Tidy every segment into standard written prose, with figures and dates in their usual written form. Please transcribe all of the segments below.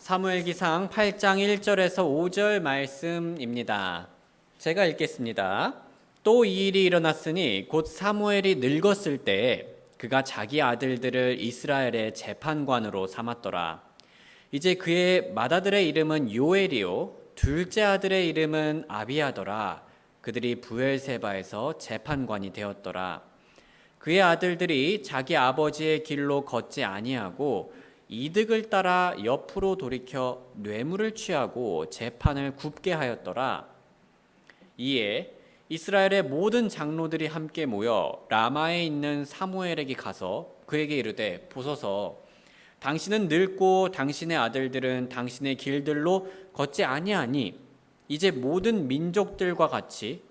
사무엘기상 8장 1절에서 5절 말씀입니다. 제가 읽겠습니다. 또 이 일이 일어났으니 곧 사무엘이 늙었을 때 그가 자기 아들들을 이스라엘의 재판관으로 삼았더라. 이제 그의 맏아들의 이름은 요엘이요 둘째 아들의 이름은 아비아더라. 그들이 브엘세바에서 재판관이 되었더라. 그의 아들들이 자기 아버지의 길로 걷지 아니하고 이득을 따라 옆으로 돌이켜 뇌물을 취하고 재판을 굽게 하였더라. 이에 이스라엘의 모든 장로들이 함께 모여 라마에 있는 사무엘에게 가서 그에게 이르되 보소서, 당신은 늙고 당신의 아들들은 당신의 길들로 걷지 아니하니 이제 모든 민족들과 같이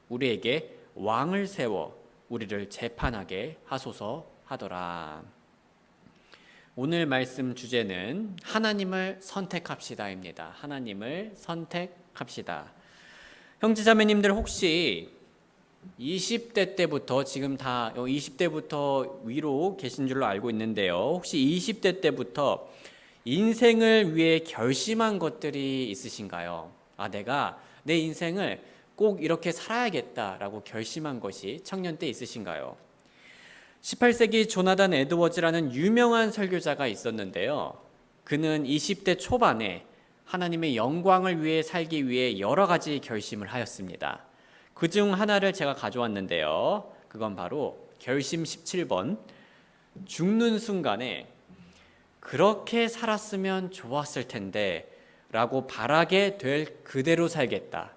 우리에게 왕을 세워 우리를 재판하게 하소서 하더라. 오늘 말씀 주제는 하나님을 선택합시다입니다. 하나님을 선택합시다. 형제자매님들, 혹시 20대 때부터, 지금 다 20대부터 위로 계신 줄로 알고 있는데요, 혹시 20대 때부터 인생을 위해 결심한 것들이 있으신가요? 내가 내 인생을 꼭 이렇게 살아야겠다라고 결심한 것이 청년 때 있으신가요? 18세기 조나단 에드워즈라는 유명한 설교자가 있었는데요, 그는 20대 초반에 하나님의 영광을 위해 살기 위해 여러 가지 결심을 하였습니다. 그중 하나를 제가 가져왔는데요, 그건 바로 결심 17번, 죽는 순간에 그렇게 살았으면 좋았을 텐데 라고 바라게 될 그대로 살겠다.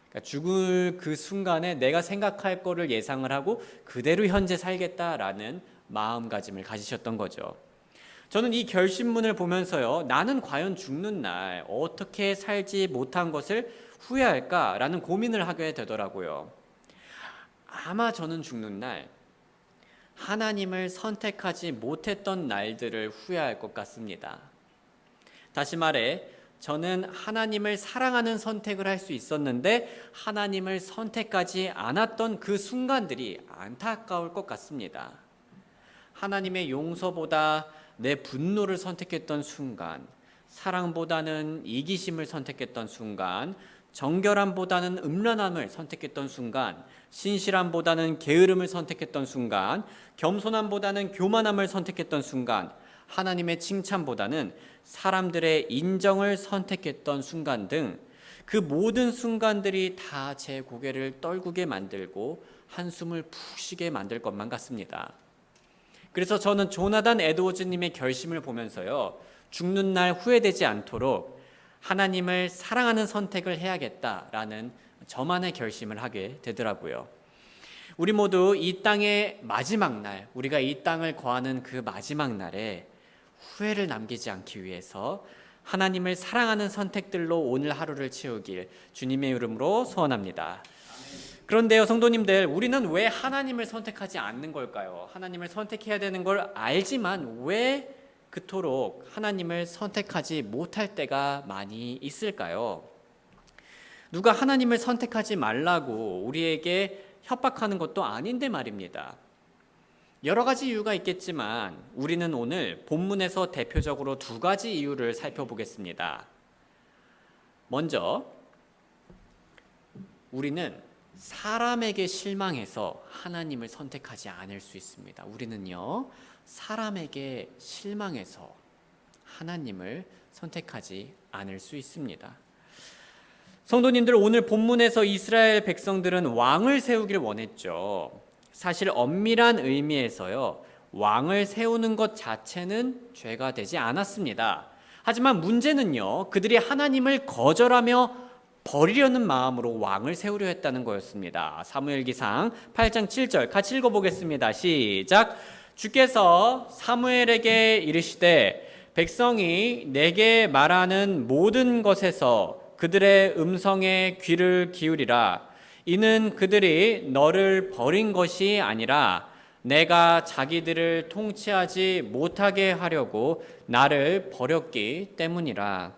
그러니까 죽을 그 순간에 내가 생각할 거를 예상을 하고 그대로 현재 살겠다라는 마음가짐을 가지셨던 거죠. 저는 이 결심문을 보면서요, 나는 과연 죽는 날 어떻게 살지 못한 것을 후회할까라는 고민을 하게 되더라고요. 아마 저는 죽는 날 하나님을 선택하지 못했던 날들을 후회할 것 같습니다. 다시 말해, 저는 하나님을 사랑하는 선택을 할 수 있었는데 하나님을 선택하지 않았던 그 순간들이 안타까울 것 같습니다. 하나님의 용서보다 내 분노를 선택했던 순간, 사랑보다는 이기심을 선택했던 순간, 정결함보다는 음란함을 선택했던 순간, 신실함보다는 게으름을 선택했던 순간, 겸손함보다는 교만함을 선택했던 순간, 하나님의 칭찬보다는 사람들의 인정을 선택했던 순간 등 그 모든 순간들이 다 제 고개를 떨구게 만들고 한숨을 푹 쉬게 만들 것만 같습니다. 그래서 저는 조나단 에드워즈님의 결심을 보면서요, 죽는 날 후회되지 않도록 하나님을 사랑하는 선택을 해야겠다라는 저만의 결심을 하게 되더라고요. 우리 모두 이 땅의 마지막 날, 우리가 이 땅을 거하는 그 마지막 날에 후회를 남기지 않기 위해서 하나님을 사랑하는 선택들로 오늘 하루를 채우길 주님의 이름으로 소원합니다. 그런데요, 성도님들, 우리는 왜 하나님을 선택하지 않는 걸까요? 하나님을 선택해야 되는 걸 알지만 왜 그토록 하나님을 선택하지 못할 때가 많이 있을까요? 누가 하나님을 선택하지 말라고 우리에게 협박하는 것도 아닌데 말입니다. 여러 가지 이유가 있겠지만 우리는 오늘 본문에서 대표적으로 두 가지 이유를 살펴보겠습니다. 먼저, 우리는 사람에게 실망해서 하나님을 선택하지 않을 수 있습니다. 우리는요, 사람에게 실망해서 하나님을 선택하지 않을 수 있습니다. 성도님들, 오늘 본문에서 이스라엘 백성들은 왕을 세우길 원했죠. 사실 엄밀한 의미에서요, 왕을 세우는 것 자체는 죄가 되지 않았습니다. 하지만 문제는요, 그들이 하나님을 거절하며 버리려는 마음으로 왕을 세우려 했다는 거였습니다. 사무엘기상 8장 7절 같이 읽어보겠습니다. 시작. 주께서 사무엘에게 이르시되 백성이 내게 말하는 모든 것에서 그들의 음성에 귀를 기울이라. 이는 그들이 너를 버린 것이 아니라 내가 자기들을 통치하지 못하게 하려고 나를 버렸기 때문이라.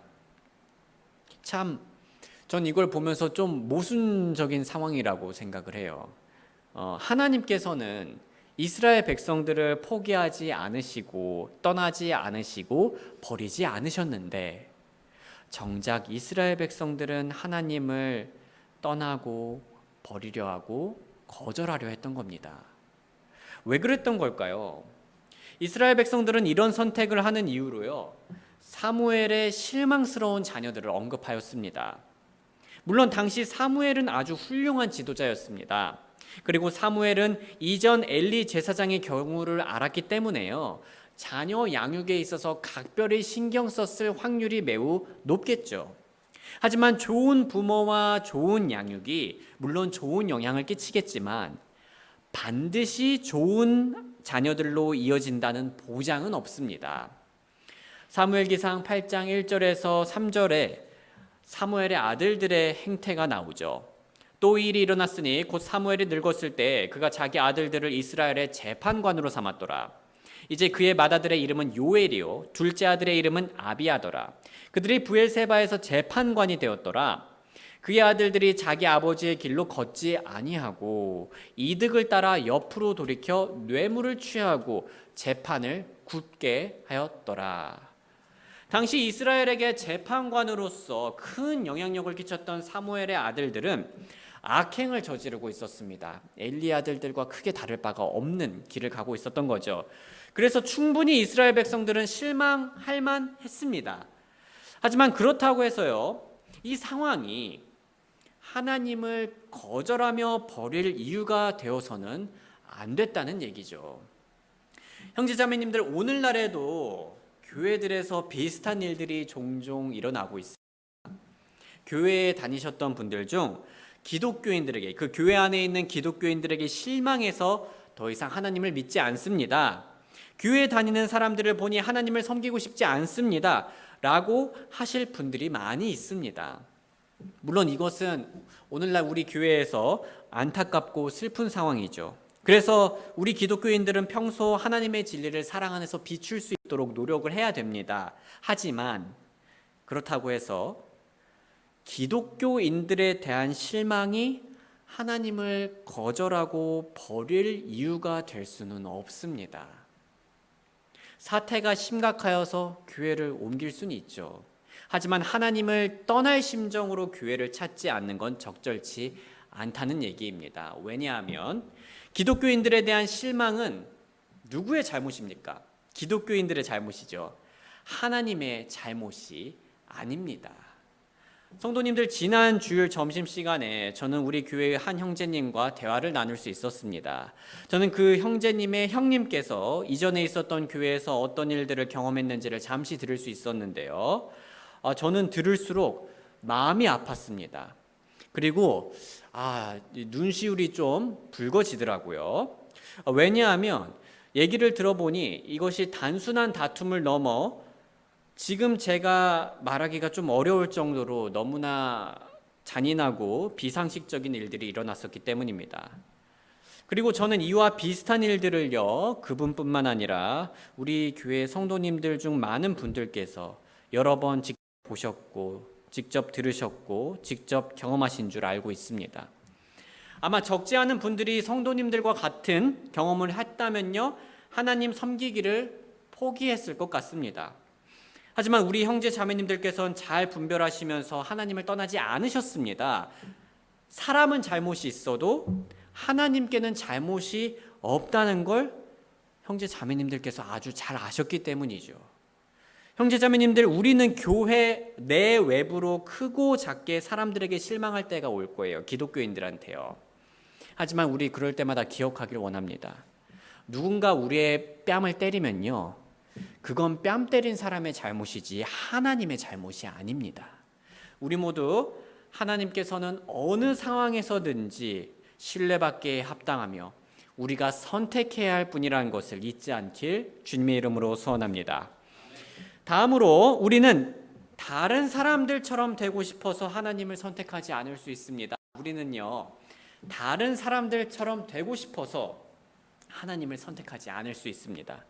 참, 전 이걸 보면서 좀 모순적인 상황이라고 생각을 해요. 하나님께서는 이스라엘 백성들을 포기하지 않으시고 떠나지 않으시고 버리지 않으셨는데 정작 이스라엘 백성들은 하나님을 떠나고 버리려 하고 거절하려 했던 겁니다. 왜 그랬던 걸까요? 이스라엘 백성들은 이런 선택을 하는 이유로요, 사무엘의 실망스러운 자녀들을 언급하였습니다. 물론 당시 사무엘은 아주 훌륭한 지도자였습니다. 그리고 사무엘은 이전 엘리 제사장의 경우를 알았기 때문에요, 자녀 양육에 있어서 각별히 신경 썼을 확률이 매우 높겠죠. 하지만 좋은 부모와 좋은 양육이 물론 좋은 영향을 끼치겠지만 반드시 좋은 자녀들로 이어진다는 보장은 없습니다. 사무엘기상 8장 1절에서 3절에 사무엘의 아들들의 행태가 나오죠. 또 이 일이 일어났으니 곧 사무엘이 늙었을 때 그가 자기 아들들을 이스라엘의 재판관으로 삼았더라. 이제 그의 맏아들의 이름은 요엘이요 둘째 아들의 이름은 아비아더라. 그들이 브엘세바에서 재판관이 되었더라. 그의 아들들이 자기 아버지의 길로 걷지 아니하고 이득을 따라 옆으로 돌이켜 뇌물을 취하고 재판을 굳게 하였더라. 당시 이스라엘에게 재판관으로서 큰 영향력을 끼쳤던 사무엘의 아들들은 악행을 저지르고 있었습니다. 엘리 아들들과 크게 다를 바가 없는 길을 가고 있었던 거죠. 그래서 충분히 이스라엘 백성들은 실망할 만했습니다. 하지만 그렇다고 해서요, 이 상황이 하나님을 거절하며 버릴 이유가 되어서는 안 됐다는 얘기죠. 형제자매님들, 오늘날에도 교회들에서 비슷한 일들이 종종 일어나고 있습니다. 교회에 다니셨던 분들 중 기독교인들에게, 그 교회 안에 있는 기독교인들에게 실망해서 더 이상 하나님을 믿지 않습니다. 교회 다니는 사람들을 보니 하나님을 섬기고 싶지 않습니다 라고 하실 분들이 많이 있습니다. 물론 이것은 오늘날 우리 교회에서 안타깝고 슬픈 상황이죠. 그래서 우리 기독교인들은 평소 하나님의 진리를 사랑 안에서 비출 수 있도록 노력을 해야 됩니다. 하지만 그렇다고 해서 기독교인들에 대한 실망이 하나님을 거절하고 버릴 이유가 될 수는 없습니다. 사태가 심각하여서 교회를 옮길 수는 있죠. 하지만 하나님을 떠날 심정으로 교회를 찾지 않는 건 적절치 않다는 얘기입니다. 왜냐하면 기독교인들에 대한 실망은 누구의 잘못입니까? 기독교인들의 잘못이죠. 하나님의 잘못이 아닙니다. 성도님들, 지난 주일 점심시간에 저는 우리 교회의 한 형제님과 대화를 나눌 수 있었습니다. 저는 그 형제님의 형님께서 이전에 있었던 교회에서 어떤 일들을 경험했는지를 잠시 들을 수 있었는데요, 저는 들을수록 마음이 아팠습니다. 그리고 눈시울이 좀 붉어지더라고요. 왜냐하면 얘기를 들어보니 이것이 단순한 다툼을 넘어 지금 제가 말하기가 좀 어려울 정도로 너무나 잔인하고 비상식적인 일들이 일어났었기 때문입니다. 그리고 저는 이와 비슷한 일들을요, 그분뿐만 아니라 우리 교회 성도님들 중 많은 분들께서 여러 번 직접 보셨고 직접 들으셨고 직접 경험하신 줄 알고 있습니다. 아마 적지 않은 분들이 성도님들과 같은 경험을 했다면요, 하나님 섬기기를 포기했을 것 같습니다. 하지만 우리 형제 자매님들께서는 잘 분별하시면서 하나님을 떠나지 않으셨습니다. 사람은 잘못이 있어도 하나님께는 잘못이 없다는 걸 형제 자매님들께서 아주 잘 아셨기 때문이죠. 형제 자매님들, 우리는 교회 내 외부로 크고 작게 사람들에게 실망할 때가 올 거예요. 기독교인들한테요. 하지만 우리 그럴 때마다 기억하기를 원합니다. 누군가 우리의 뺨을 때리면요, 그건 뺨 때린 사람의 잘못이지 하나님의 잘못이 아닙니다. 우리 모두 하나님께서는 어느 상황에서든지 신뢰받기에 합당하며 우리가 선택해야 할 분이라는 것을 잊지 않길 주님의 이름으로 소원합니다. 다음으로 우리는 다른 사람들처럼 되고 싶어서 하나님을 선택하지 않을 수 있습니다. 우리는요, 다른 사람들처럼 되고 싶어서 하나님을 선택하지 않을 수 있습니다.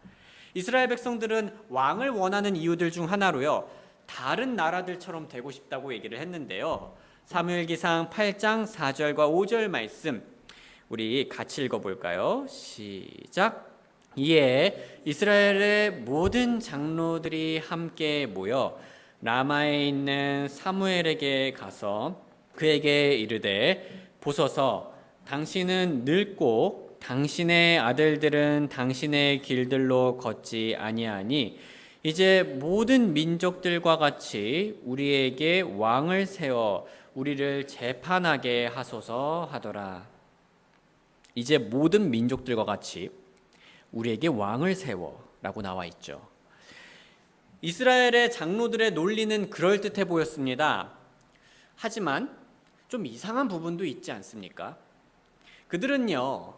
이스라엘 백성들은 왕을 원하는 이유들 중 하나로요, 다른 나라들처럼 되고 싶다고 얘기를 했는데요, 사무엘기상 8장 4절과 5절 말씀 우리 같이 읽어볼까요? 시작. 이에 이스라엘의 모든 장로들이 함께 모여 라마에 있는 사무엘에게 가서 그에게 이르되 보소서 당신은 늙고 당신의 아들들은 당신의 길들로 걷지 아니하니 이제 모든 민족들과 같이 우리에게 왕을 세워 우리를 재판하게 하소서 하더라. 이제 모든 민족들과 같이 우리에게 왕을 세워라고 나와 있죠. 이스라엘의 장로들의 논리는 그럴듯해 보였습니다. 하지만 좀 이상한 부분도 있지 않습니까? 그들은요,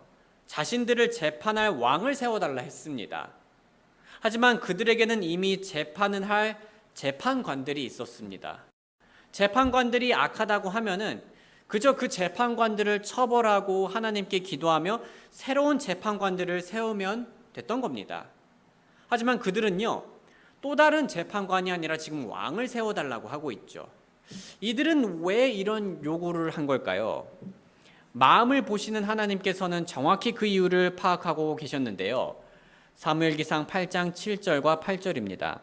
자신들을 재판할 왕을 세워달라 했습니다. 하지만 그들에게는 이미 재판을 할 재판관들이 있었습니다. 재판관들이 악하다고 하면은 그저 그 재판관들을 처벌하고 하나님께 기도하며 새로운 재판관들을 세우면 됐던 겁니다. 하지만 그들은요, 또 다른 재판관이 아니라 지금 왕을 세워달라고 하고 있죠. 이들은 왜 이런 요구를 한 걸까요? 마음을 보시는 하나님께서는 정확히 그 이유를 파악하고 계셨는데요. 사무엘기상 8장 7절과 8절입니다.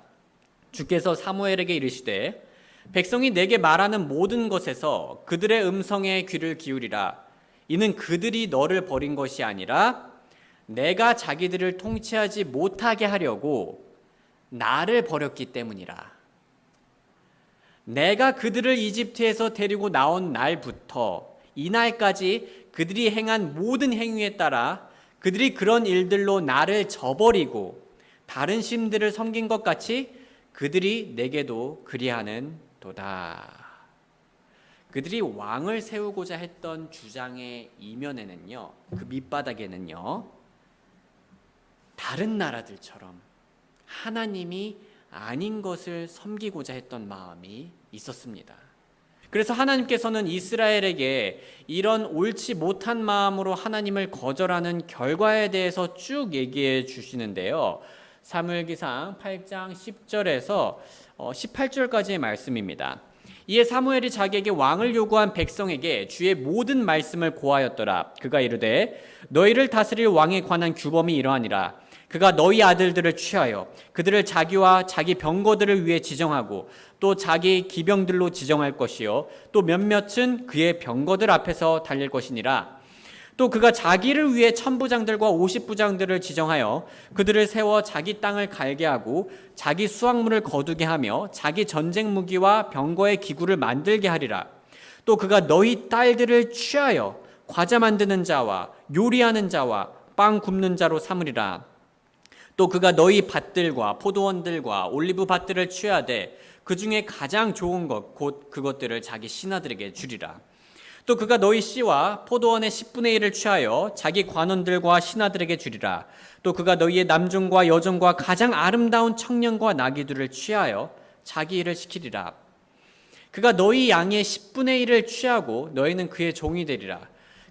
주께서 사무엘에게 이르시되 백성이 내게 말하는 모든 것에서 그들의 음성에 귀를 기울이라. 이는 그들이 너를 버린 것이 아니라 내가 자기들을 통치하지 못하게 하려고 나를 버렸기 때문이라. 내가 그들을 이집트에서 데리고 나온 날부터 이날까지 그들이 행한 모든 행위에 따라 그들이 그런 일들로 나를 저버리고 다른 신들을 섬긴 것 같이 그들이 내게도 그리하는 도다. 그들이 왕을 세우고자 했던 주장의 이면에는요, 그 밑바닥에는요, 다른 나라들처럼 하나님이 아닌 것을 섬기고자 했던 마음이 있었습니다. 그래서 하나님께서는 이스라엘에게 이런 옳지 못한 마음으로 하나님을 거절하는 결과에 대해서 쭉 얘기해 주시는데요. 사무엘기상 8장 10절에서 18절까지의 말씀입니다. 이에 사무엘이 자기에게 왕을 요구한 백성에게 주의 모든 말씀을 고하였더라. 그가 이르되 너희를 다스릴 왕에 관한 규범이 이러하니라. 그가 너희 아들들을 취하여 그들을 자기와 자기 병거들을 위해 지정하고 또 자기 기병들로 지정할 것이요 또 몇몇은 그의 병거들 앞에서 달릴 것이니라. 또 그가 자기를 위해 천부장들과 50부장들을 지정하여 그들을 세워 자기 땅을 갈게 하고 자기 수확물을 거두게 하며 자기 전쟁 무기와 병거의 기구를 만들게 하리라. 또 그가 너희 딸들을 취하여 과자 만드는 자와 요리하는 자와 빵 굽는 자로 삼으리라. 또 그가 너희 밭들과 포도원들과 올리브 밭들을 취하되 그 중에 가장 좋은 것 곧 그것들을 자기 신하들에게 주리라. 또 그가 너희 씨와 포도원의 10분의 1을 취하여 자기 관원들과 신하들에게 주리라. 또 그가 너희의 남종과 여종과 가장 아름다운 청년과 나귀들을 취하여 자기 일을 시키리라. 그가 너희 양의 10분의 1을 취하고 너희는 그의 종이 되리라.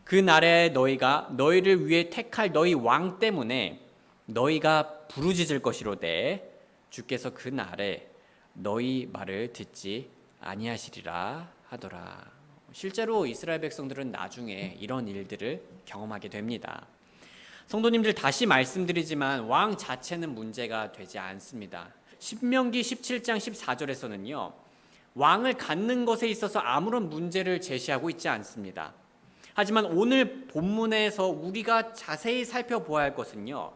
그 날에 너희가 너희를 위해 택할 너희 왕 때문에 너희가 부르짖을 것이로되 주께서 그 날에 너희 말을 듣지 아니하시리라 하더라. 실제로 이스라엘 백성들은 나중에 이런 일들을 경험하게 됩니다. 성도님들, 다시 말씀드리지만 왕 자체는 문제가 되지 않습니다. 신명기 17장 14절에서는요, 왕을 갖는 것에 있어서 아무런 문제를 제시하고 있지 않습니다. 하지만 오늘 본문에서 우리가 자세히 살펴보아야 할 것은요,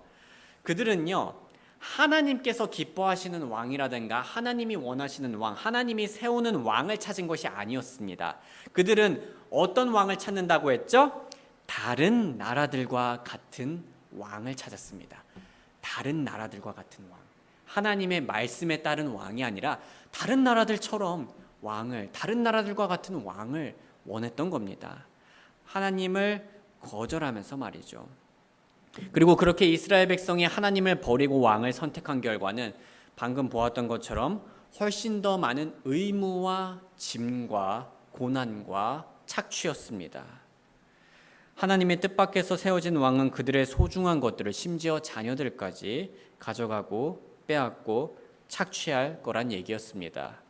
그들은요, 하나님께서 기뻐하시는 왕이라든가 하나님이 원하시는 왕, 하나님이 세우는 왕을 찾은 것이 아니었습니다. 그들은 어떤 왕을 찾는다고 했죠? 다른 나라들과 같은 왕을 찾았습니다. 다른 나라들과 같은 왕. 하나님의 말씀에 따른 왕이 아니라 다른 나라들처럼 다른 나라들과 같은 왕을 원했던 겁니다. 하나님을 거절하면서 말이죠. 그리고 그렇게 이스라엘 백성이 하나님을 버리고 왕을 선택한 결과는 방금 보았던 것처럼 훨씬 더 많은 의무와 짐과 고난과 착취였습니다. 하나님의 뜻밖에서 세워진 왕은 그들의 소중한 것들을, 심지어 자녀들까지 가져가고 빼앗고 착취할 거란 얘기였습니다.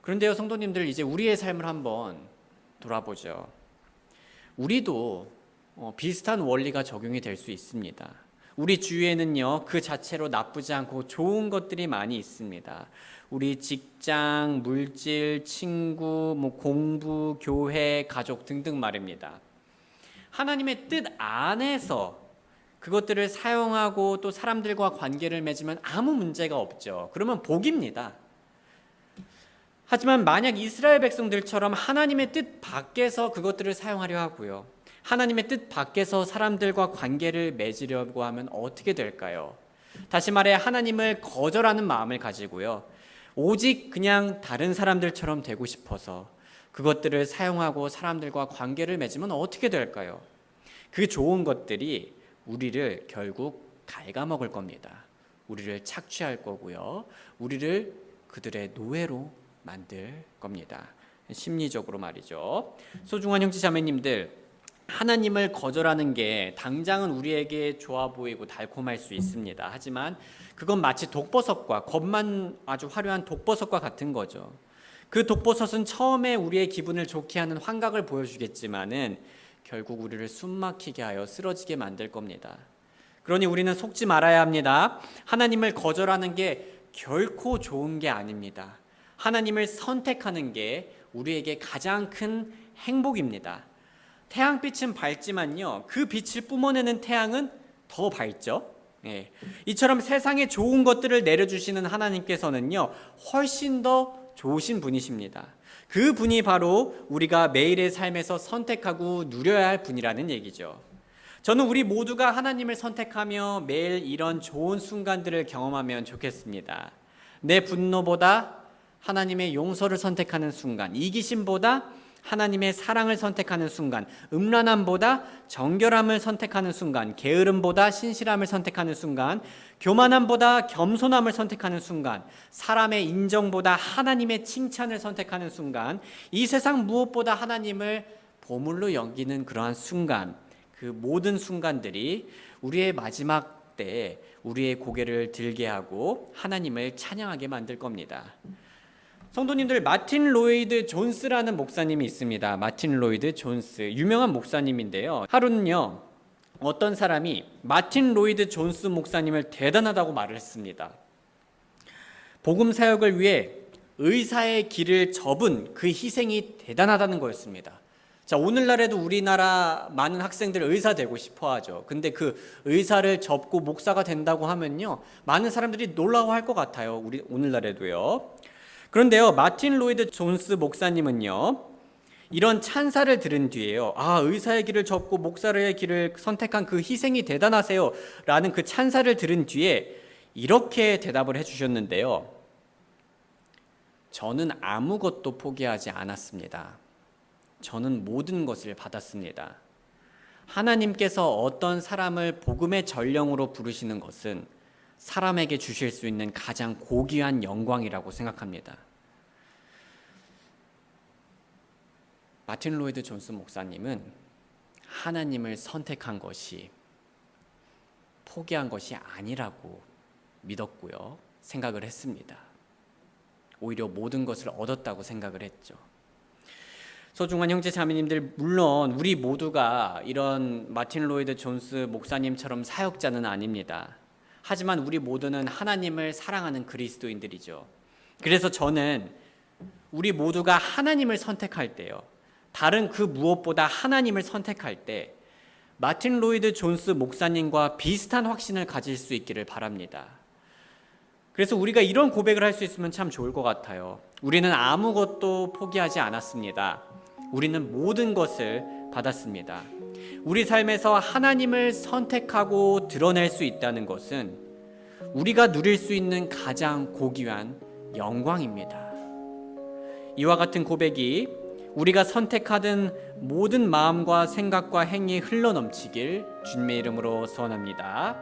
그런데요, 성도님들, 이제 우리의 삶을 한번 돌아보죠. 우리도 비슷한 원리가 적용이 될 수 있습니다. 우리 주위에는요, 그 자체로 나쁘지 않고 좋은 것들이 많이 있습니다. 우리 직장, 물질, 친구, 공부, 교회, 가족 등등 말입니다. 하나님의 뜻 안에서 그것들을 사용하고 또 사람들과 관계를 맺으면 아무 문제가 없죠. 그러면 복입니다. 하지만 만약 이스라엘 백성들처럼 하나님의 뜻 밖에서 그것들을 사용하려 하고요, 하나님의 뜻 밖에서 사람들과 관계를 맺으려고 하면 어떻게 될까요? 다시 말해 하나님을 거절하는 마음을 가지고요, 오직 그냥 다른 사람들처럼 되고 싶어서 그것들을 사용하고 사람들과 관계를 맺으면 어떻게 될까요? 그 좋은 것들이 우리를 결국 갉아먹을 겁니다. 우리를 착취할 거고요, 우리를 그들의 노예로 만들 겁니다. 심리적으로 말이죠. 소중한 형제 자매님들, 하나님을 거절하는 게 당장은 우리에게 좋아 보이고 달콤할 수 있습니다. 하지만 그건 마치 독버섯과, 겉만 아주 화려한 독버섯과 같은 거죠. 그 독버섯은 처음에 우리의 기분을 좋게 하는 환각을 보여주겠지만은 결국 우리를 숨막히게 하여 쓰러지게 만들 겁니다. 그러니 우리는 속지 말아야 합니다. 하나님을 거절하는 게 결코 좋은 게 아닙니다. 하나님을 선택하는 게 우리에게 가장 큰 행복입니다. 태양빛은 밝지만요, 그 빛을 뿜어내는 태양은 더 밝죠. 이처럼 세상에 좋은 것들을 내려주시는 하나님께서는요, 훨씬 더 좋으신 분이십니다. 그 분이 바로 우리가 매일의 삶에서 선택하고 누려야 할 분이라는 얘기죠. 저는 우리 모두가 하나님을 선택하며 매일 이런 좋은 순간들을 경험하면 좋겠습니다. 내 분노보다 하나님의 용서를 선택하는 순간, 이기심보다 하나님의 사랑을 선택하는 순간, 음란함보다 정결함을 선택하는 순간, 게으름보다 신실함을 선택하는 순간, 교만함보다 겸손함을 선택하는 순간, 사람의 인정보다 하나님의 칭찬을 선택하는 순간, 이 세상 무엇보다 하나님을 보물로 여기는 그러한 순간, 그 모든 순간들이 우리의 마지막 때에 우리의 고개를 들게 하고 하나님을 찬양하게 만들 겁니다. 성도님들, 마틴 로이드 존스라는 목사님이 있습니다. 마틴 로이드 존스, 유명한 목사님인데요. 하루는요, 어떤 사람이 마틴 로이드 존스 목사님을 대단하다고 말을 했습니다. 복음 사역을 위해 의사의 길을 접은 그 희생이 대단하다는 거였습니다. 자, 오늘날에도 우리나라 많은 학생들 의사 되고 싶어 하죠. 근데 그 의사를 접고 목사가 된다고 하면요, 많은 사람들이 놀라워할 것 같아요. 우리 오늘날에도요. 그런데요, 마틴 로이드 존스 목사님은요, 이런 찬사를 들은 뒤에요, 의사의 길을 접고 목사의 길을 선택한 그 희생이 대단하세요 라는 그 찬사를 들은 뒤에 이렇게 대답을 해주셨는데요. 저는 아무것도 포기하지 않았습니다. 저는 모든 것을 받았습니다. 하나님께서 어떤 사람을 복음의 전령으로 부르시는 것은 사람에게 주실 수 있는 가장 고귀한 영광이라고 생각합니다. 마틴 로이드 존스 목사님은 하나님을 선택한 것이 포기한 것이 아니라고 믿었고요, 생각을 했습니다. 오히려 모든 것을 얻었다고 생각을 했죠. 소중한 형제 자매님들, 물론 우리 모두가 이런 마틴 로이드 존스 목사님처럼 사역자는 아닙니다. 하지만 우리 모두는 하나님을 사랑하는 그리스도인들이죠. 그래서 저는 우리 모두가 하나님을 선택할 때요, 다른 그 무엇보다 하나님을 선택할 때 마틴 로이드 존스 목사님과 비슷한 확신을 가질 수 있기를 바랍니다. 그래서 우리가 이런 고백을 할 수 있으면 참 좋을 것 같아요. 우리는 아무것도 포기하지 않았습니다. 우리는 모든 것을 받았습니다. 우리 삶에서 하나님을 선택하고 드러낼 수 있다는 것은 우리가 누릴 수 있는 가장 고귀한 영광입니다. 이와 같은 고백이 우리가 선택하던 모든 마음과 생각과 행위 흘러넘치길 주님의 이름으로 소원합니다.